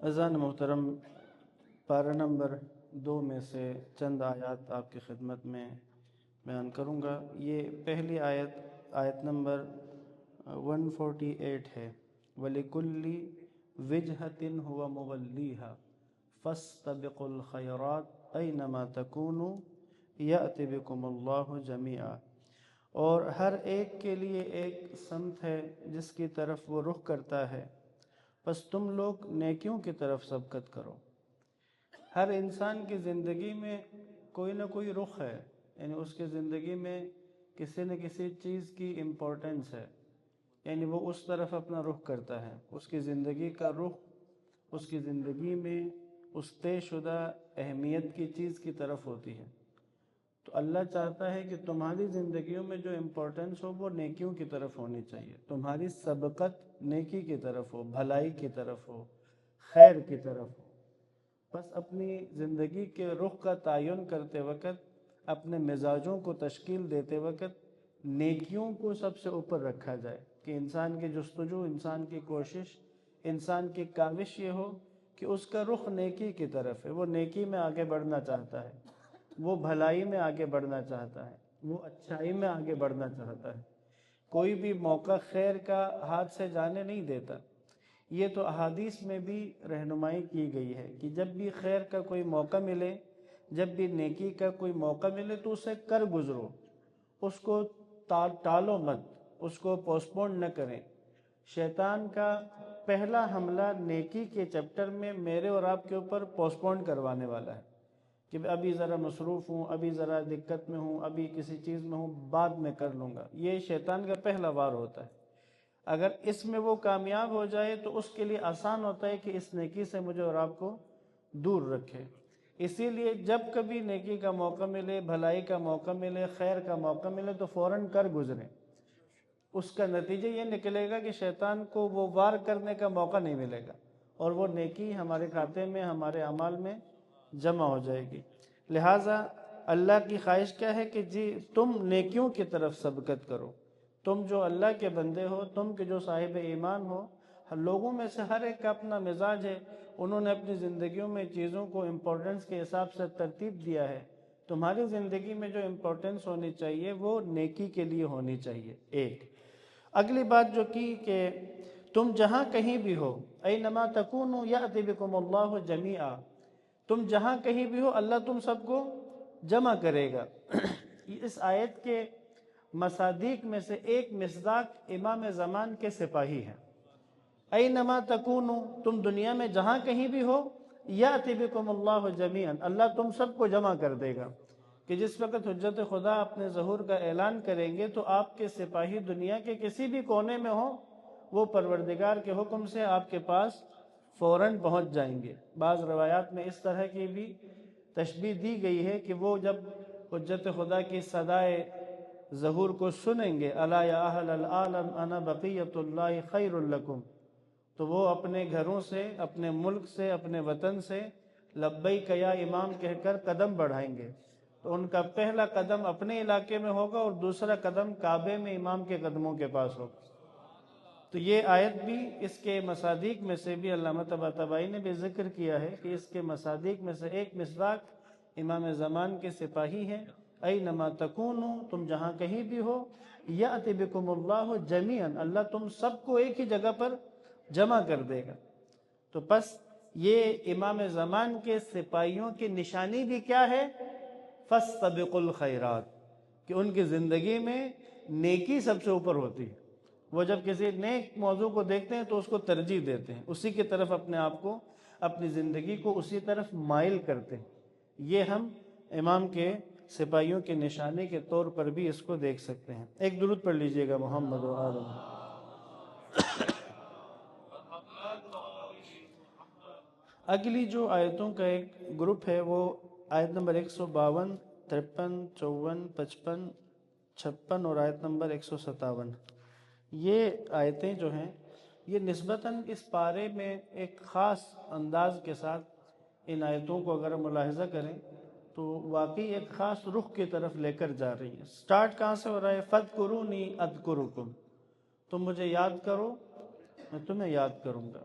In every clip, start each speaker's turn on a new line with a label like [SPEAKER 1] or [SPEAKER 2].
[SPEAKER 1] اذان محترم، پارہ نمبر 2 میں سے چند آیات آپ کی خدمت میں بیان کروں گا۔ یہ پہلی آیت نمبر 148 ہے۔ وَلِكُلِّ وِجْهَةٍ هُوَ مُوَلِّيهَا فَاسْتَبِقُوا الْخَيْرَاتِ أَيْنَمَا تَكُونُوا يَأْتِ بِكُمُ اللَّهُ جَمِيعًا، اور ہر ایک کے لیے ایک سمت ہے جس کی طرف وہ رخ کرتا ہے، پس تم لوگ نیکیوں کی طرف سبقت کرو۔ ہر انسان کی زندگی میں کوئی نہ کوئی رخ ہے، یعنی اس کی زندگی میں کسی نہ کسی چیز کی امپورٹنس ہے، یعنی وہ اس طرف اپنا رخ کرتا ہے۔ اس کی زندگی کا رخ اس کی زندگی میں اس طے شدہ اہمیت کی چیز کی طرف ہوتی ہے۔ تو اللہ چاہتا ہے کہ تمہاری زندگیوں میں جو امپورٹنس ہو وہ نیکیوں کی طرف ہونی چاہیے، تمہاری سبقت نیکی کی طرف ہو، بھلائی کی طرف ہو، خیر کی طرف ہو۔ بس اپنی زندگی کے رخ کا تعین کرتے وقت، اپنے مزاجوں کو تشکیل دیتے وقت نیکیوں کو سب سے اوپر رکھا جائے کہ انسان کی جستجو، انسان کی کوشش، انسان کی کاوش یہ ہو کہ اس کا رخ نیکی کی طرف ہے، وہ نیکی میں آگے بڑھنا چاہتا ہے، وہ بھلائی میں آگے بڑھنا چاہتا ہے، وہ اچھائی میں آگے بڑھنا چاہتا ہے۔ کوئی بھی موقع خیر کا ہاتھ سے جانے نہیں دیتا۔ یہ تو احادیث میں بھی رہنمائی کی گئی ہے کہ جب بھی خیر کا کوئی موقع ملے، جب بھی نیکی کا کوئی موقع ملے تو اسے کر گزرو، اس کو ٹالو مت، اس کو پوسٹ پون نہ کریں۔ شیطان کا پہلا حملہ نیکی کے چیپٹر میں میرے اور آپ کے اوپر پوسٹ پون کروانے والا ہے کہ ابھی ذرا مصروف ہوں، ابھی ذرا دقت میں ہوں، ابھی کسی چیز میں ہوں، بعد میں کر لوں گا۔ یہ شیطان کا پہلا وار ہوتا ہے۔ اگر اس میں وہ کامیاب ہو جائے تو اس کے لیے آسان ہوتا ہے کہ اس نیکی سے مجھے اور آپ کو دور رکھے۔ اسی لیے جب کبھی نیکی کا موقع ملے، بھلائی کا موقع ملے، خیر کا موقع ملے تو فوراً کر گزریں۔ اس کا نتیجہ یہ نکلے گا کہ شیطان کو وہ وار کرنے کا موقع نہیں ملے گا اور وہ نیکی ہمارے کھاتے میں، ہمارے اعمال میں جمع ہو جائے گی۔ لہٰذا اللہ کی خواہش کیا ہے کہ جی تم نیکیوں کی طرف سبقت کرو۔ تم جو اللہ کے بندے ہو، تم کے جو صاحب ایمان ہو، لوگوں میں سے ہر ایک کا اپنا مزاج ہے، انہوں نے اپنی زندگیوں میں چیزوں کو امپورٹنس کے حساب سے ترتیب دیا ہے۔ تمہاری زندگی میں جو امپورٹنس ہونی چاہیے وہ نیکی کے لیے ہونی چاہیے۔ ایک اگلی بات جو کی کہ تم جہاں کہیں بھی ہو، اینما تکونوا یأتی بکم اللہ جمیعا، تم جہاں کہیں بھی ہو اللہ تم سب کو جمع کرے گا۔ اس آیت کے مصادیق میں سے ایک مصداق امام زمان کے سپاہی ہیں۔ اینما تکونوا، تم دنیا میں جہاں کہیں بھی ہو، یأتی بکم اللہ جمیعا، اللہ تم سب کو جمع کر دے گا۔ کہ جس وقت حجت خدا اپنے ظہور کا اعلان کریں گے تو آپ کے سپاہی دنیا کے کسی بھی کونے میں ہوں، وہ پروردگار کے حکم سے آپ کے پاس فوراً پہنچ جائیں گے۔ بعض روایات میں اس طرح کی بھی تشبیہ دی گئی ہے کہ وہ جب حجت خدا کی صدائے ظہور کو سنیں گے، الا یا اہل العالم انا بقیۃ اللہ خیر لکم، تو وہ اپنے گھروں سے، اپنے ملک سے، اپنے وطن سے لبیک یا امام کہہ کر قدم بڑھائیں گے۔ تو ان کا پہلا قدم اپنے علاقے میں ہوگا اور دوسرا قدم کعبے میں امام کے قدموں کے پاس ہوگا۔ تو یہ آیت بھی اس کے مصادیق میں سے بھی علامہ طباطبائی نے بھی ذکر کیا ہے کہ اس کے مصادیق میں سے ایک مصداق امام زمان کے سپاہی ہیں۔ اینما تکونوا، تم جہاں کہیں بھی ہو، یأتی بکم اللہ جمیعا، اللہ تم سب کو ایک ہی جگہ پر جمع کر دے گا۔ تو پس یہ امام زمان کے سپاہیوں کی نشانی بھی کیا ہے؟ فاستبقوا الخیرات، کہ ان کی زندگی میں نیکی سب سے اوپر ہوتی ہے۔ وہ جب کسی نیک موضوع کو دیکھتے ہیں تو اس کو ترجیح دیتے ہیں، اسی کی طرف اپنے آپ کو، اپنی زندگی کو اسی طرف مائل کرتے ہیں۔ یہ ہم امام کے سپاہیوں کے نشانے کے طور پر بھی اس کو دیکھ سکتے ہیں۔ ایک درود پڑھ لیجئے گا محمد و آل محمد۔ اگلی جو آیتوں کا ایک گروپ ہے وہ آیت نمبر 152، 53، 54، 55، 56 اور آیت نمبر 157۔ یہ آیتیں جو ہیں یہ نسبتاً اس پارے میں ایک خاص انداز کے ساتھ ان آیتوں کو اگر ملاحظہ کریں تو واقعی ایک خاص رخ کی طرف لے کر جا رہی ہیں۔ سٹارٹ کہاں سے ہو رہا ہے؟ فَاذْكُرُونِي أَذْكُرُكُمْ، تم مجھے یاد کرو میں تمہیں یاد کروں گا۔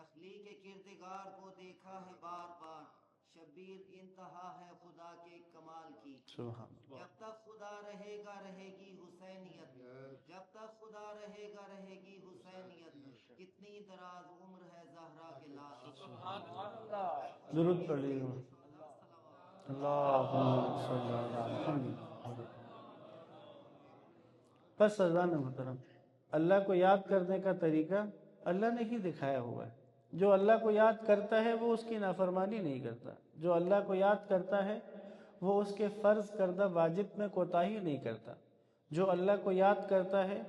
[SPEAKER 2] تخلیق کردگار کو دیکھا ہے بار بار، شبیر انتہا ہے خدا کے کمال کی۔
[SPEAKER 1] سبحان
[SPEAKER 2] جب تک خدا رہے گا رہے گی حسینیت، جب تک خدا رہے گا رہے گی حسینیت، کتنی دراز عمر ہے زہرا کے لاش۔
[SPEAKER 1] درود پڑھیے اللہم صلی علی محمد۔ بس اذان محترم، اللہ کو یاد کرنے کا طریقہ اللہ نے ہی دکھایا ہوا ہے۔ جو اللہ کو یاد کرتا ہے وہ اس کی نافرمانی نہیں کرتا، جو اللہ کو یاد کرتا ہے وہ اس کے فرض کردہ واجب میں کوتاہی نہیں کرتا، جو اللہ کو یاد کرتا ہے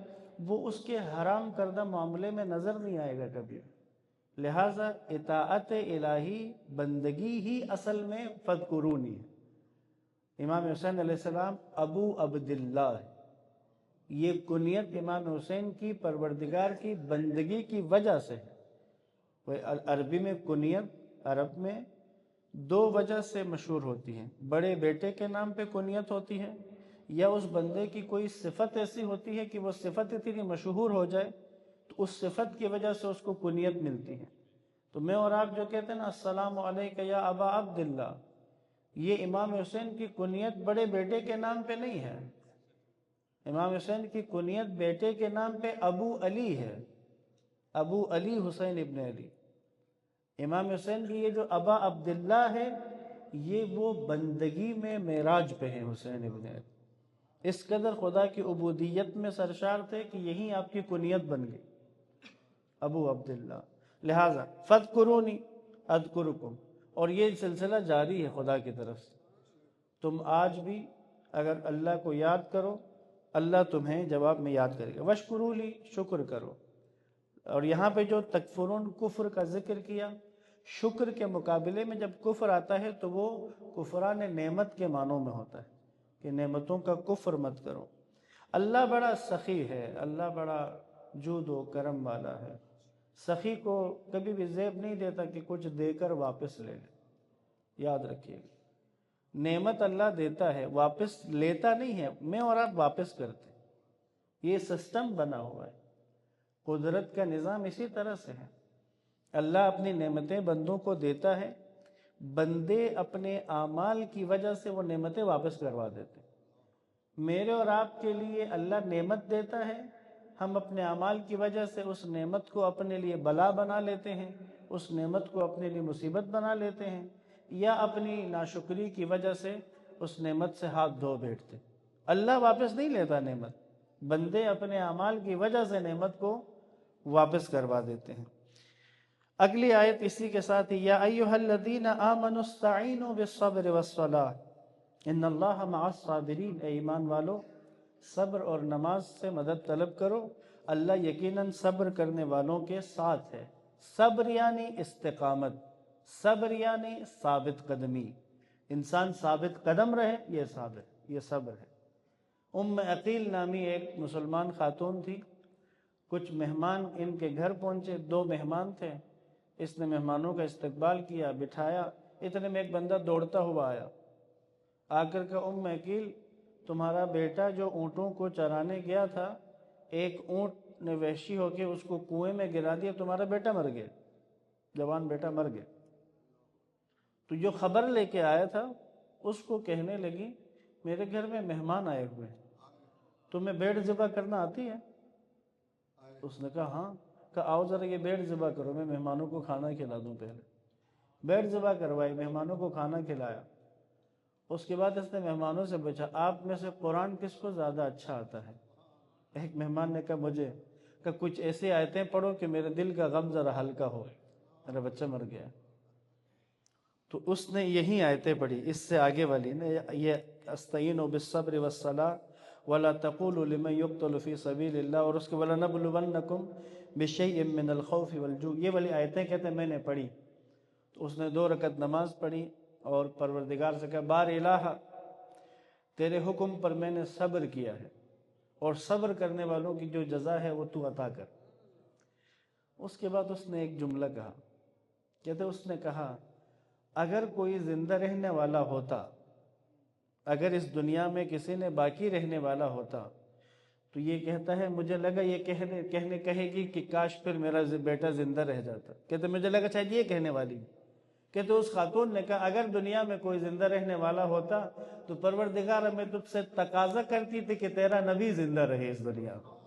[SPEAKER 1] وہ اس کے حرام کردہ معاملے میں نظر نہیں آئے گا کبھی۔ لہٰذا اطاعت الہی بندگی ہی اصل میں فذکرونی ہے۔ امام حسین علیہ السلام ابو عبداللہ ہے، یہ کنیت امام حسین کی پروردگار کی بندگی کی وجہ سے ہے۔ عربی میں کنیت عرب میں دو وجہ سے مشہور ہوتی ہیں، بڑے بیٹے کے نام پہ کنیت ہوتی ہے، یا اس بندے کی کوئی صفت ایسی ہوتی ہے کہ وہ صفت اتنی مشہور ہو جائے تو اس صفت کی وجہ سے اس کو کنیت ملتی ہے۔ تو میں اور آپ جو کہتے ہیں نا السلام علیکہ یا ابا عبداللہ، یہ امام حسین کی کنیت بڑے بیٹے کے نام پہ نہیں ہے، امام حسین کی کنیت بیٹے کے نام پہ ابو علی ہے، ابو علی حسین ابن علی۔ امام حسین کی یہ جو ابا عبداللہ ہے یہ وہ بندگی میں معراج پہ ہیں حسین ابن علی، اس قدر خدا کی عبودیت میں سرشار تھے کہ یہی آپ کی کنیت بن گئی ابو عبداللہ۔ لہٰذا فاذکرونی اذکرکم، اور یہ سلسلہ جاری ہے خدا کی طرف سے۔ تم آج بھی اگر اللہ کو یاد کرو اللہ تمہیں جواب میں یاد کرے گا۔ وشکروا لی، شکر کرو۔ اور یہاں پہ جو تکفرون کفر کا ذکر کیا، شکر کے مقابلے میں جب کفر آتا ہے تو وہ کفران نعمت کے معنوں میں ہوتا ہے کہ نعمتوں کا کفر مت کرو۔ اللہ بڑا سخی ہے، اللہ بڑا جود و کرم والا ہے، سخی کو کبھی بھی زیب نہیں دیتا کہ کچھ دے کر واپس لے لے، یاد رکھیے گا۔ نعمت اللہ دیتا ہے، واپس لیتا نہیں ہے، میں اور آپ واپس کرتے ہیں، یہ سسٹم بنا ہوا ہے۔ قدرت کا نظام اسی طرح سے ہے، اللہ اپنی نعمتیں بندوں کو دیتا ہے، بندے اپنے اعمال کی وجہ سے وہ نعمتیں واپس کروا دیتے ہیں۔ میرے اور آپ کے لیے اللہ نعمت دیتا ہے، ہم اپنے اعمال کی وجہ سے اس نعمت کو اپنے لیے بلا بنا لیتے ہیں، اس نعمت کو اپنے لیے مصیبت بنا لیتے ہیں، یا اپنی ناشکری کی وجہ سے اس نعمت سے ہاتھ دھو بیٹھتے۔ اللہ واپس نہیں لیتا نعمت، بندے اپنے اعمال کی وجہ سے نعمت کو واپس کروا دیتے ہیں۔ اگلی آیت اسی کے ساتھ ہی، یا ایھا الذین آمنوا استعینوا بالصبر والصلاۃ ان اللہ مع الصابرین، اے ایمان والو صبر اور نماز سے مدد طلب کرو، اللہ یقیناً صبر کرنے والوں کے ساتھ ہے۔ صبر یعنی استقامت، صبر یعنی ثابت قدمی، انسان ثابت قدم رہے، یہ صبر ہے۔ ام عقیل نامی ایک مسلمان خاتون تھی، کچھ مہمان ان کے گھر پہنچے، 2 مہمان تھے، اس نے مہمانوں کا استقبال کیا، بٹھایا، اتنے میں ایک بندہ دوڑتا ہوا آیا، آ کر کہ ام عقیل تمہارا بیٹا جو اونٹوں کو چرانے گیا تھا، ایک اونٹ نے وحشی ہو کے اس کو کنویں میں گرا دیا، تمہارا بیٹا مر گیا، جوان بیٹا مر گیا۔ تو جو خبر لے کے آیا تھا اس کو کہنے لگی میرے گھر میں مہمان آئے ہوئے ہیں، تمہیں بیڑ ذبح کرنا آتی ہے؟ اس نے کہا ہاں۔ کہا آؤ ذرا یہ بیڑ ذبح کرو، میں مہمانوں کو کھانا کھلا دوں۔ پہلے بیڑ ذبح کروائی، مہمانوں کو کھانا کھلایا، اس کے بعد اس نے مہمانوں سے پوچھا آپ میں سے قرآن کس کو زیادہ اچھا آتا ہے؟ ایک مہمان نے کہا مجھے۔ کہ کچھ ایسی آیتیں پڑھو کہ میرے دل کا غم ذرا ہلکا ہو، میرا بچہ مر گیا۔ تو اس نے یہی آیتیں پڑھی، اس سے آگے والی نے، یہ استعینوا بالصبر والصلاۃ ولا تقولوا لمن يقتل في سبيل اللہ، اور اس کے وَلَنَبْلُوَنَّكُمْ بِشَيْءٍ مِّنَ الْخَوْفِ وَالْجُوعِ، یہ والی آیتیں کہتے ہیں میں نے پڑھی۔ تو اس نے 2 رکعت نماز پڑھی اور پروردگار سے کہا بار الہ تیرے حکم پر میں نے صبر کیا ہے، اور صبر کرنے والوں کی جو جزا ہے وہ تو عطا کر۔ اس کے بعد اس نے ایک جملہ کہا، کہتے اس نے کہا اگر کوئی زندہ رہنے والا ہوتا، اگر اس دنیا میں کسی نے باقی رہنے والا ہوتا تو یہ کہتا ہے مجھے لگا یہ کہے گی کہ کاش پھر میرا بیٹا زندہ رہ جاتا. کہتے مجھے لگا شاید یہ کہنے والی. کہتے اس خاتون نے کہا اگر دنیا میں کوئی زندہ رہنے والا ہوتا تو پروردگار میں تجھ سے تقاضا کرتی تھی کہ تیرا نبی زندہ رہے اس دنیا میں.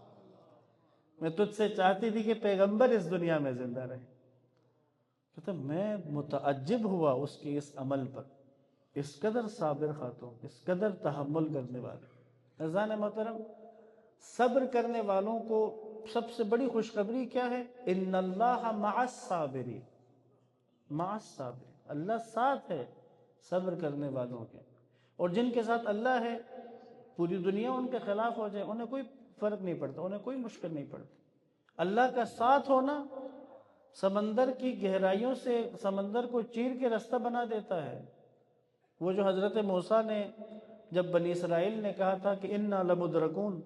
[SPEAKER 1] میں تجھ سے چاہتی تھی کہ پیغمبر اس دنیا میں زندہ رہے. کہتے میں متعجب ہوا اس کے اس عمل پر. اس قدر صابر خاتون، اس قدر تحمل کرنے والے. عزیزان محترم، صبر کرنے والوں کو سب سے بڑی خوشخبری کیا ہے؟ ان اللہ مع الصابرین. مع الصابرین، اللہ ساتھ ہے صبر کرنے والوں کے. اور جن کے ساتھ اللہ ہے پوری دنیا ان کے خلاف ہو جائے انہیں کوئی فرق نہیں پڑتا، انہیں کوئی مشکل نہیں پڑتی. اللہ کا ساتھ ہونا سمندر کی گہرائیوں سے سمندر کو چیر کے رستہ بنا دیتا ہے. وہ جو حضرت موسیٰ نے جب بنی اسرائیل نے کہا تھا کہ انا لمدرکون،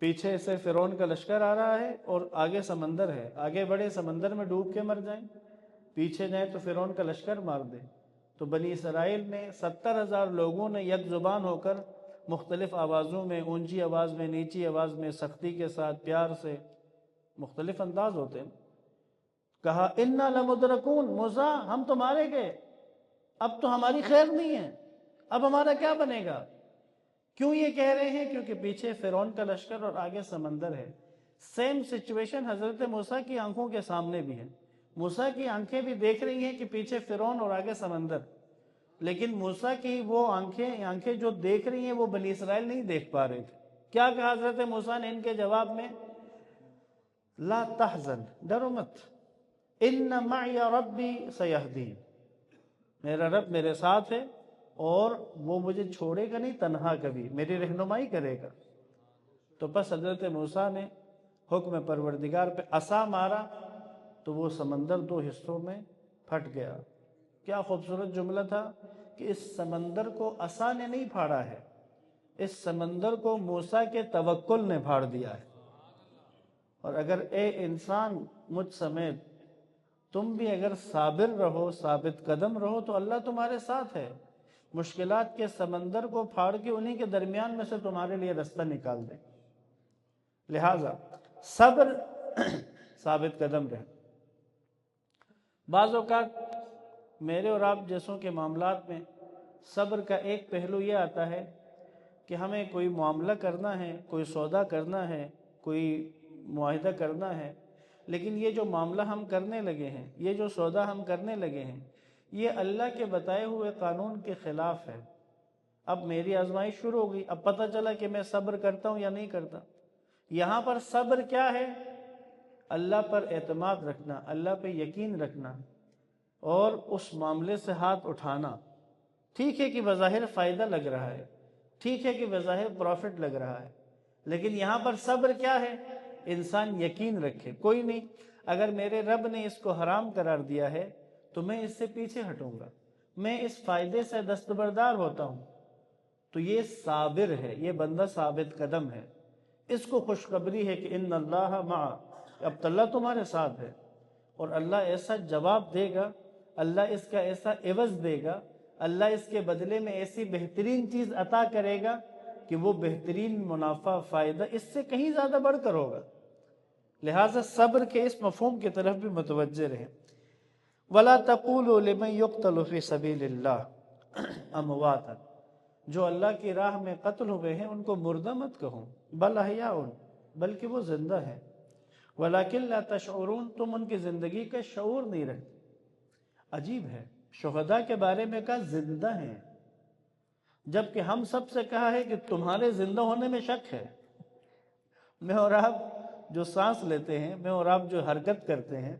[SPEAKER 1] پیچھے سے فرعون کا لشکر آ رہا ہے اور آگے سمندر ہے، آگے بڑے سمندر میں ڈوب کے مر جائیں، پیچھے جائیں تو فرعون کا لشکر مار دے. تو بنی اسرائیل نے 70,000 لوگوں نے یک زبان ہو کر مختلف آوازوں میں، اونچی آواز میں، نیچی آواز میں، سختی کے ساتھ، پیار سے، مختلف انداز ہوتے ہیں، کہا انا لمدرکون، موسیٰ ہم تو مارے گئے، اب تو ہماری خیر نہیں ہے، اب ہمارا کیا بنے گا. کیوں یہ کہہ رہے ہیں؟ کیونکہ پیچھے فرعون کا لشکر اور آگے سمندر ہے. سیم سچویشن حضرت موسیٰ کی آنکھوں کے سامنے بھی ہے. موسیٰ کی آنکھیں بھی دیکھ رہی ہیں کہ پیچھے فرعون اور آگے سمندر، لیکن موسیٰ کی وہ آنکھیں جو دیکھ رہی ہیں وہ بنی اسرائیل نہیں دیکھ پا رہے تھے. کیا کہا حضرت موسیٰ نے ان کے جواب میں؟ لا تحزن، ڈرو مت، ان معی ربی سیہدین، میرا رب میرے ساتھ ہے اور وہ مجھے چھوڑے گا نہیں تنہا، کبھی میری رہنمائی کرے گا. تو بس حضرت موسیٰ نے حکم پروردگار پہ عصا مارا تو وہ سمندر 2 حصوں میں پھٹ گیا. کیا خوبصورت جملہ تھا کہ اس سمندر کو عصا نے نہیں پھاڑا ہے، اس سمندر کو موسیٰ کے توکل نے پھاڑ دیا ہے. اور اگر اے انسان مجھ سمیت تم بھی اگر صابر رہو، ثابت قدم رہو تو اللہ تمہارے ساتھ ہے، مشکلات کے سمندر کو پھاڑ کے انہی کے درمیان میں سے تمہارے لیے رستہ نکال دے. لہٰذا صبر، ثابت قدم رہے. بعض اوقات میرے اور آپ جیسوں کے معاملات میں صبر کا ایک پہلو یہ آتا ہے کہ ہمیں کوئی معاملہ کرنا ہے، کوئی سودا کرنا ہے، کوئی معاہدہ کرنا ہے، لیکن یہ جو معاملہ ہم کرنے لگے ہیں، یہ جو سودا ہم کرنے لگے ہیں، یہ اللہ کے بتائے ہوئے قانون کے خلاف ہے. اب میری آزمائش شروع ہو گئی، اب پتہ چلا کہ میں صبر کرتا ہوں یا نہیں کرتا. یہاں پر صبر کیا ہے؟ اللہ پر اعتماد رکھنا، اللہ پہ یقین رکھنا اور اس معاملے سے ہاتھ اٹھانا. ٹھیک ہے کہ بظاہر فائدہ لگ رہا ہے، ٹھیک ہے کہ بظاہر پروفٹ لگ رہا ہے، لیکن یہاں پر صبر کیا ہے؟ انسان یقین رکھے کوئی نہیں، اگر میرے رب نے اس کو حرام قرار دیا ہے تو میں اس سے پیچھے ہٹوں گا، میں اس فائدے سے دستبردار ہوتا ہوں. تو یہ صابر ہے، یہ بندہ ثابت قدم ہے. اس کو خوشخبری ہے کہ ان اللہ مع، اب اللہ تمہارے ساتھ ہے اور اللہ ایسا جواب دے گا، اللہ اس کا ایسا عوض دے گا، اللہ اس کے بدلے میں ایسی بہترین چیز عطا کرے گا کہ وہ بہترین منافع، فائدہ اس سے کہیں زیادہ بڑھ کر ہوگا. لہٰذا صبر کے اس مفہوم کی طرف بھی متوجہ رہیں. وَلَا تَقُولُوا لِمَنْ يُقْتَلُ فِي سَبِيلِ اللَّهِ أَمْوَاتًا، جو اللہ کی راہ میں قتل ہوئے ہیں ان کو مردہ مت کہو، بل احیاء، بلکہ وہ زندہ ہیں. وَلَكِنْ لَا تَشْعُرُونَ، تم ان کی زندگی کا شعور نہیں رکھتے. عجیب ہے، شہداء کے بارے میں کہا زندہ ہیں، جبکہ ہم سب سے کہا ہے کہ تمہارے زندہ ہونے میں شک ہے. میں اور آپ جو سانس لیتے ہیں، میں اور آپ جو حرکت کرتے ہیں،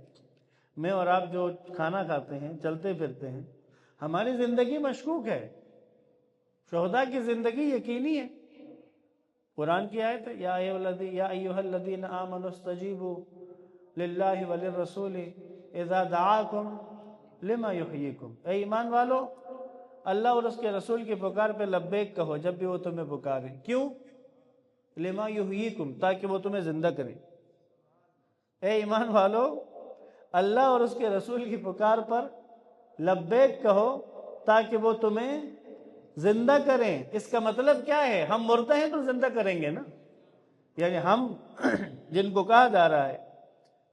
[SPEAKER 1] میں اور آپ جو کھانا کھاتے ہیں، چلتے پھرتے ہیں، ہماری زندگی مشکوک ہے. شہداء کی زندگی یقینی ہے. قرآن کی آیت ہے یا ایھا الذین آمنوا استجیبوا للہ وللرسول اذا دعاکم لما یحییکم، اے ایمان والو اللہ اور اس کے رسول کی پکار پہ لبیک کہو جب بھی وہ تمہیں پکارے. کیوں؟ لما یحییکم، تاکہ وہ تمہیں زندہ کرے. اے ایمان والو اللہ اور اس کے رسول کی پکار پر لبیک کہو تاکہ وہ تمہیں زندہ کریں. اس کا مطلب کیا ہے؟ ہم مردہ ہیں تو زندہ کریں گے نا. یعنی ہم جن کو کہا جا رہا ہے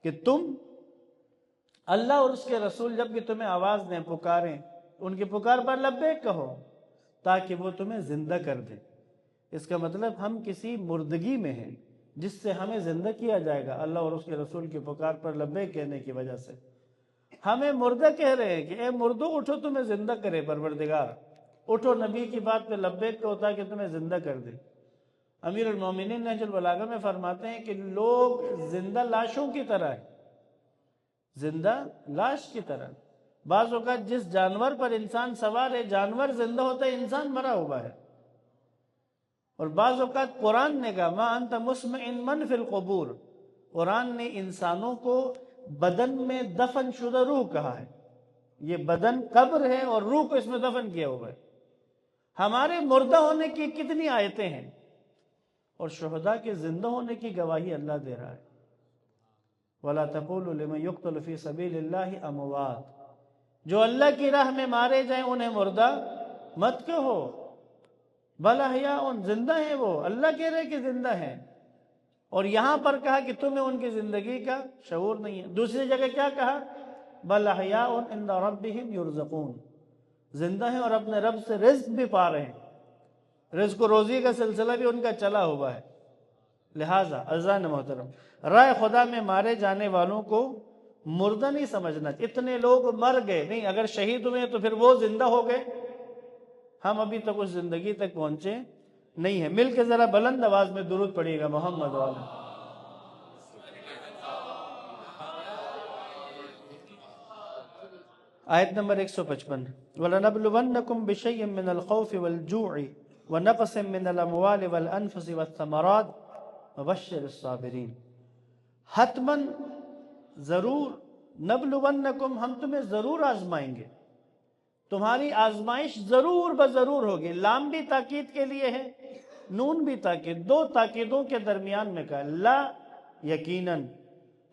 [SPEAKER 1] کہ تم اللہ اور اس کے رسول جب بھی تمہیں آواز دیں، پکاریں، ان کی پکار پر لبیک کہو تاکہ وہ تمہیں زندہ کر دے۔ اس کا مطلب ہم کسی مردگی میں ہیں جس سے ہمیں زندہ کیا جائے گا اللہ اور اس کے رسول کی پکار پر لبیک کہنے کی وجہ سے۔ ہمیں مردہ کہہ رہے ہیں کہ اے مردو اٹھو تمہیں زندہ کرے پروردگار، اٹھو نبی کی بات پہ لبیک کہو تاکہ تمہیں زندہ کر دے۔ امیر المومنین نہج البلاغہ میں فرماتے ہیں کہ لوگ زندہ لاشوں کی طرح ہیں، زندہ لاش کی طرح۔ بعض اوقات جس جانور پر انسان سوار ہے جانور زندہ ہوتا ہے، انسان مرا ہوا ہے۔ اور بعض اوقات قرآن نے کہا ما انت مسمع من فی القبور، قرآن نے انسانوں کو بدن میں دفن شدہ روح کہا ہے۔ یہ بدن قبر ہے اور روح کو اس میں دفن کیا ہوا ہے۔ ہمارے مردہ ہونے کی کتنی آیتیں ہیں، اور شہداء کے زندہ ہونے کی گواہی اللہ دے رہا ہے۔ وَلَا تَقُولُوا لِمَنْ يُقْتَلُ فِي سَبِيلِ اللَّهِ أَمْوَاتٌ، جو اللہ کی راہ میں مارے جائیں انہیں مردہ مت کہو، بل احیاء، زندہ ہیں وہ، اللہ کہہ رہے کہ زندہ ہیں۔ اور یہاں پر کہا کہ تمہیں ان کی زندگی کا شعور نہیں ہے۔ دوسری جگہ کیا کہا؟ بل احیاء عند ربهم يرزقون، زندہ ہیں اور اپنے رب سے رزق بھی پا رہے ہیں، رزق و روزی کا سلسلہ بھی ان کا چلا ہوا ہے۔ لہٰذا عزیزان محترم، رائے خدا میں مارے جانے والوں کو مردہ نہیں سمجھنا۔ اتنے لوگ مر گئے نہیں، اگر شہید ہوئے تو پھر وہ زندہ ہو گئے، ہم ابھی تک اس زندگی تک پہنچے نہیں ہیں۔ مل کے ذرا بلند آواز میں درود پڑھیے گا محمد والا۔ آیت نمبر 155، وَلَنَبْلُوَنَّكُمْ بِشَيْءٍ مِّنَ الْخَوْفِ وَالْجُوعِ وَنَقْصٍ مِّنَ الْأَمْوَالِ وَالْأَنفُسِ وَالثَّمَرَاتِ وَبَشِّرِ الصَّابِرِينَ۔ حتماً ضرور، نبلونکم، ہم تمہیں ضرور آزمائیں گے، تمہاری آزمائش ضرور بضرور ہوگی۔ لام بھی تاکید کے لیے ہے، نون بھی تاکید، دو تاکیدوں کے درمیان میں کہا، لا یقیناً،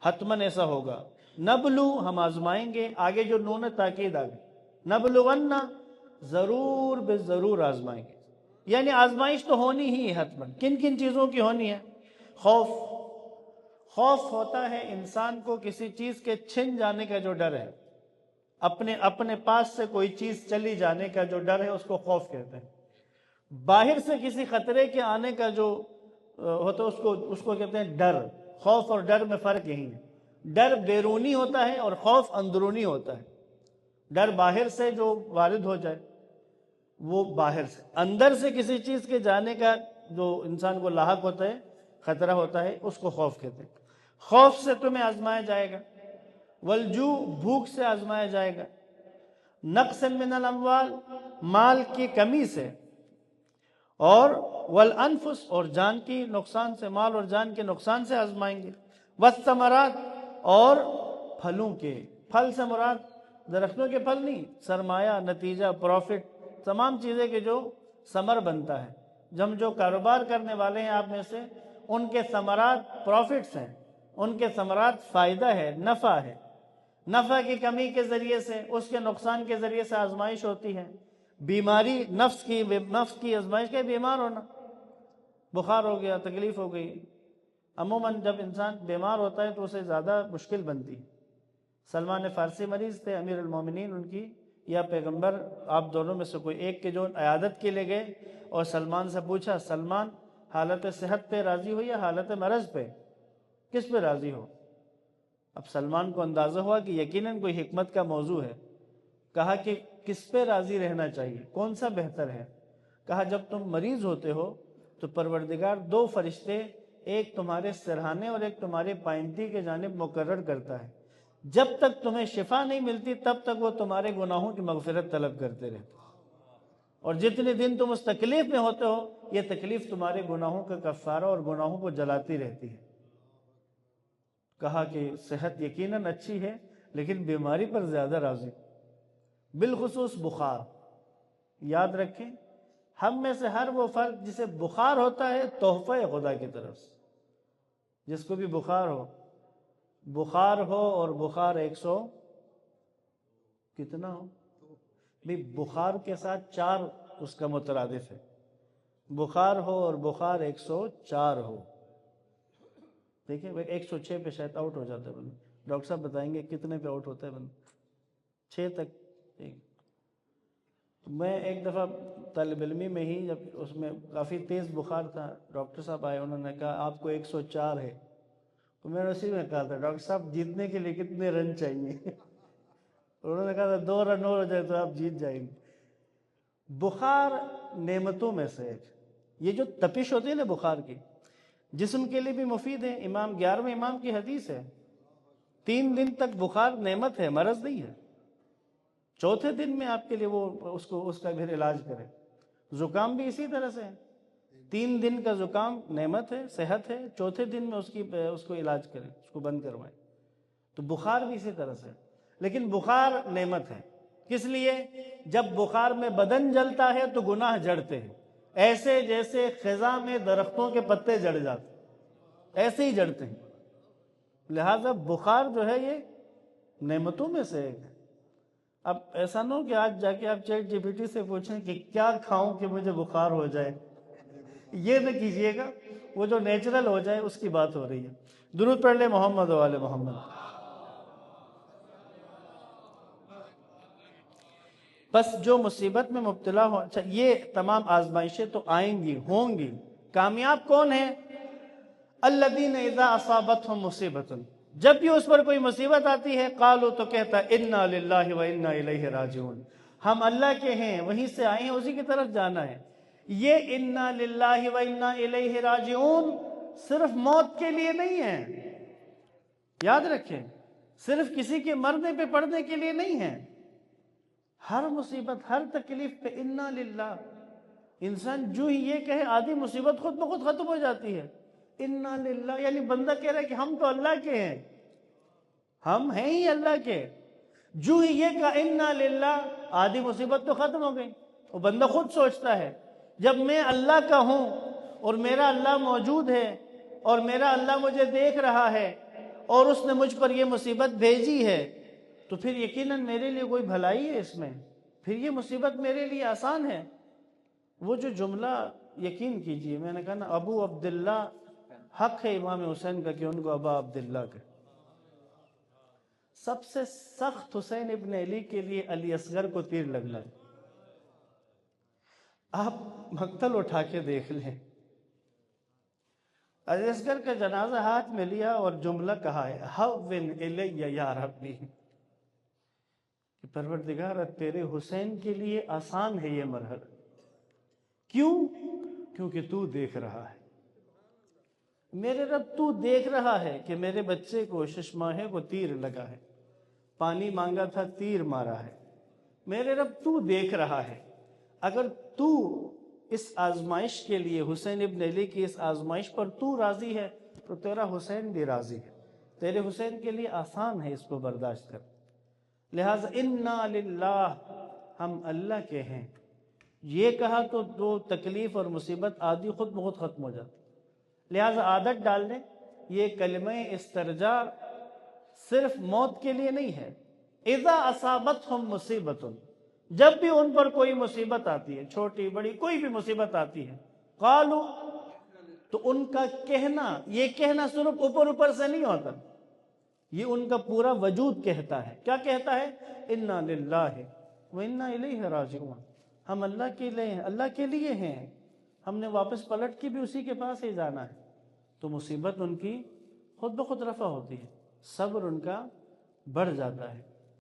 [SPEAKER 1] حتماً ایسا ہوگا، نبلو ہم آزمائیں گے، آگے جو نون تاکید آگے، نبلونا ضرور بضرور آزمائیں گے، یعنی آزمائش تو ہونی ہی ہے حتماً۔ کن کن چیزوں کی ہونی ہے؟ خوف، خوف ہوتا ہے انسان کو کسی چیز کے چھن جانے کا جو ڈر ہے، اپنے پاس سے کوئی چیز چلی جانے کا جو ڈر ہے اس کو خوف کہتے ہیں۔ باہر سے کسی خطرے کے آنے کا جو ہوتا ہے اس کو کہتے ہیں ڈر۔ خوف اور ڈر میں فرق یہی ہے، ڈر بیرونی ہوتا ہے اور خوف اندرونی ہوتا ہے۔ ڈر باہر سے جو وارد ہو جائے وہ باہر سے، اندر سے کسی چیز کے جانے کا جو انسان کو لاحق ہوتا ہے، خطرہ ہوتا ہے، اس کو خوف کہتے ہیں۔ خوف سے تمہیں آزمایا جائے گا، والجوع، بھوک سے آزمایا جائے گا، نقص من الاموال، مال کی کمی سے، اور والانفس، اور جان کی نقصان سے، مال اور جان کے نقصان سے آزمائیں گے، والثمرات، اور پھلوں کے، پھل سے مراد درختوں کے پھل نہیں، سرمایہ، نتیجہ، پروفٹ، تمام چیزیں کے جو ثمر بنتا ہے۔ ہم جو کاروبار کرنے والے ہیں آپ میں سے، ان کے ثمرات پروفٹس ہیں، ان کے ثمرات فائدہ ہے، نفع ہے۔ نفع کی کمی کے ذریعے سے، اس کے نقصان کے ذریعے سے آزمائش ہوتی ہے۔ بیماری، نفس کی آزمائش کا بیمار ہونا، بخار ہو گیا، تکلیف ہو گئی۔ عموماً جب انسان بیمار ہوتا ہے تو اسے زیادہ مشکل بنتی ہے۔ سلمان فارسی مریض تھے، امیر المومنین ان کی یا پیغمبر، آپ دونوں میں سے کوئی ایک کے جو عیادت کے لے گئے اور سلمان سے پوچھا، سلمان حالت صحت پہ راضی ہو یا حالت مرض پہ، کس پہ راضی ہو؟ اب سلمان کو اندازہ ہوا کہ یقیناً کوئی حکمت کا موضوع ہے۔ کہا کہ کس پہ راضی رہنا چاہیے، کون سا بہتر ہے؟ کہا جب تم مریض ہوتے ہو تو پروردگار دو فرشتے، ایک تمہارے سرہانے اور ایک تمہارے پائنتی کے جانب مقرر کرتا ہے، جب تک تمہیں شفا نہیں ملتی تب تک وہ تمہارے گناہوں کی مغفرت طلب کرتے رہتے، اور جتنے دن تم اس تکلیف میں ہوتے ہو یہ تکلیف تمہارے گناہوں کا کفارہ اور گناہوں کو جلاتی رہتی ہے۔ کہا کہ صحت یقیناً اچھی ہے لیکن بیماری پر زیادہ راضی، بالخصوص بخار۔ یاد رکھیں، ہم میں سے ہر وہ فرد جسے بخار ہوتا ہے تحفہ ہے خدا کی طرف سے۔ جس کو بھی بخار ہو اور بخار 100 کتنا ہو بھی، بخار کے ساتھ 4 اس کا مترادف ہے، بخار ہو اور بخار 104 ہو، دیکھیں 106 پہ شاید آؤٹ ہو جاتا ہے بندہ. ڈاکٹر صاحب بتائیں گے کتنے پہ آؤٹ ہوتا ہے بندہ؟ 6 تک. میں ایک دفعہ طالب علمی میں ہی جب اس میں کافی تیز بخار تھا، ڈاکٹر صاحب آئے، انہوں نے کہا آپ کو 104 ہے. تو میں نے اسی میں کہا تھا ڈاکٹر صاحب جیتنے کے لیے کتنے رن چاہیے؟ انہوں نے کہا تھا 2 رن اور ہو جائے تو آپ جیت جائیں گے. بخار نعمتوں میں سے ایک. یہ جو تپش ہوتی ہے نا بخار کی، جسم کے لیے بھی مفید ہے. 11ویں امام کی حدیث ہے 3 دن تک بخار نعمت ہے، مرض نہیں ہے. چوتھے دن میں آپ کے لیے وہ اس کا پھر علاج کرے. زکام بھی اسی طرح سے ہے. 3 دن کا زکام نعمت ہے، صحت ہے، چوتھے دن میں اس کو علاج کریں، اس کو بند کروائیں. تو بخار بھی اسی طرح سے. لیکن بخار نعمت ہے. کس لیے؟ جب بخار میں بدن جلتا ہے تو گناہ جڑتے ہیں، ایسے جیسے خزاں میں درختوں کے پتے جڑ جاتے ایسے ہی جڑتے ہیں. لہذا بخار جو ہے یہ نعمتوں میں سے ایک ہے. اب ایسا نہ ہو کہ آج جا کے آپ چیٹ جی پی ٹی سے پوچھیں کہ کیا کھاؤں کہ مجھے بخار ہو جائے. یہ نہ کیجئے گا، وہ جو نیچرل ہو جائے اس کی بات ہو رہی ہے. درود پڑھ لے محمد و آل محمد. بس جو مصیبت میں مبتلا ہو، اچھا یہ تمام آزمائشیں تو آئیں گی، ہوں گی. کامیاب کون ہے؟ الذین اذا اصابتہم مصیبۃ، جب بھی اس پر کوئی مصیبت آتی ہے قالوا تو کہتا ہے انا للہ و انا الیہ راجعون، ہم اللہ کے ہیں، وہیں سے آئے ہیں، اسی کی طرف جانا ہے. یہ انا للہ و انا الیہ راجعون صرف موت کے لیے نہیں ہے، یاد رکھیں. صرف کسی کے مرنے پہ پڑنے کے لیے نہیں ہے. ہر مصیبت، ہر تکلیف پہ انا للہ. انسان جو ہی یہ کہے آدھی مصیبت خود بخود ختم ہو جاتی ہے. انا للہ یعنی بندہ کہہ رہا ہے کہ ہم تو اللہ کے ہیں، ہم ہیں ہی اللہ کے. جو ہی یہ کہا انا للہ، آدھی مصیبت تو ختم ہو گئی. وہ بندہ خود سوچتا ہے جب میں اللہ کا ہوں اور میرا اللہ موجود ہے اور میرا اللہ مجھے دیکھ رہا ہے اور اس نے مجھ پر یہ مصیبت بھیجی ہے تو پھر یقیناً میرے لیے کوئی بھلائی ہے اس میں، پھر یہ مصیبت میرے لیے آسان ہے. وہ جو جملہ یقین کیجئے، میں نے کہا نا ابو عبداللہ، حق ہے امام حسین کا کہ ان کو ابا عبداللہ کا. سب سے سخت حسین ابن علی کے لیے علی اصغر کو تیر لگنا ہے. آپ مقتل اٹھا کے دیکھ لیں. علی اصغر کا جنازہ ہاتھ میں لیا اور جملہ کہا ہے ہون الی یا ربی، کہ پروردگار تیرے حسین کے لیے آسان ہے یہ مرحلہ. کیوں؟ کیونکہ تو دیکھ رہا ہے. میرے رب تو دیکھ رہا ہے کہ میرے بچے کو ششماہے کو تیر لگا ہے، پانی مانگا تھا تیر مارا ہے. میرے رب تو دیکھ رہا ہے. اگر تو اس آزمائش کے لیے، حسین ابن علی کی اس آزمائش پر تو راضی ہے تو تیرا حسین بھی راضی ہے. تیرے حسین کے لیے آسان ہے اس کو برداشت کر. لہٰذا انا للہ، ہم اللہ کے ہیں. یہ کہا تو تکلیف اور مصیبت آدھی خود بخود ختم ہو جاتی. لہٰذا عادت ڈال دیں، یہ کلمہ استرجاع صرف موت کے لیے نہیں ہے. اذا اصابتہم مصیبت، جب بھی ان پر کوئی مصیبت آتی ہے، چھوٹی بڑی کوئی بھی مصیبت آتی ہے، قالو، تو ان کا کہنا، یہ کہنا صرف اوپر سے نہیں ہوتا، یہ ان کا پورا وجود کہتا ہے. کیا کہتا ہے؟ انا للہ و انا الیہ راجعون، ہم اللہ کے لیے ہیں، اللہ کے لیے ہیں، ہم نے واپس پلٹ کے بھی اسی کے پاس ہی جانا ہے. تو مصیبت ان کی خود بخود رفع ہوتی ہے، صبر ان کا بڑھ جاتا ہے.